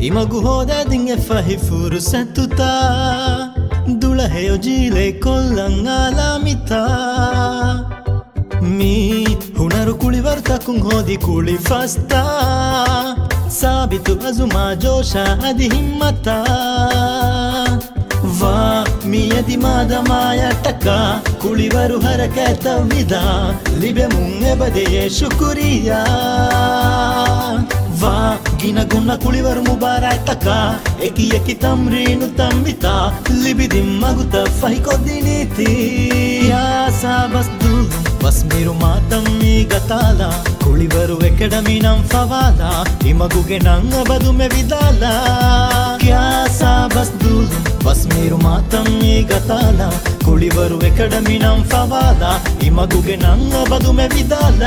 ಇಮಗು ಹೋದದಿಂಗೆ ಫಹಿ ಫುರುಸತ್ತುತ ದುಳಹೆಯೊ ಜೀಲೆ ಕೊಲ್ಲಂಗಾಲಾಮಿತ me ಹುಣರು ಕುಳಿವರ್ ತಕುಂ ಹೋದಿ ಕುಳಿ ಫಸ್ತ ಸಾಬಿತು ಅಜುಮಾ Joshi ಅದಿ ಹಿಮ್ಮತ ವಾ ಮಿಯದಿ ಮಾದ ಮಾಯಟಕ ಕುಳಿವರು ಹರಕತ ವಿದ ಲಿಬೆ ಮುಂಗೆ ಬದೆಯೇ ಶುಕುರಿಯಾ ವಾ ಗಿನ ಗುಣ ಕುಳಿವರು ಮುಬಾರಾಯ್ತಕ ಎಕಿ ಎಕಿ ತಮ್ರೀನು ತಂಬಿತ ಲಿಬಿದಿ ಮಗುತ ಫಹಿಕೊದ್ದಿ ನೀತಿ ಯಾಸ ಬಸ್ದು ಬಸ್ ಮೀರು ಮಾತಂ ಈಗ ತಾಲ ಕುಳಿವರು ಎಕೆಡಮಿ ನಂ ಫವಾಲ ಇಮಗುಗೆ ನಂಗ ಬದುಮೆ ವಿದಾಲ ಕ್ಯಾಸ ಬಸ್ದು ಬಸ್ ಮೀರು ಮಾತಂ ಈಗ ತಾಲ ಕುಳಿವರು ಎಕೆಡಮಿ ನಂ ಫವಾಲ ಇಮಗುಗೆ ನಂಗ ಬದುಮೆ ವಿದಾಲ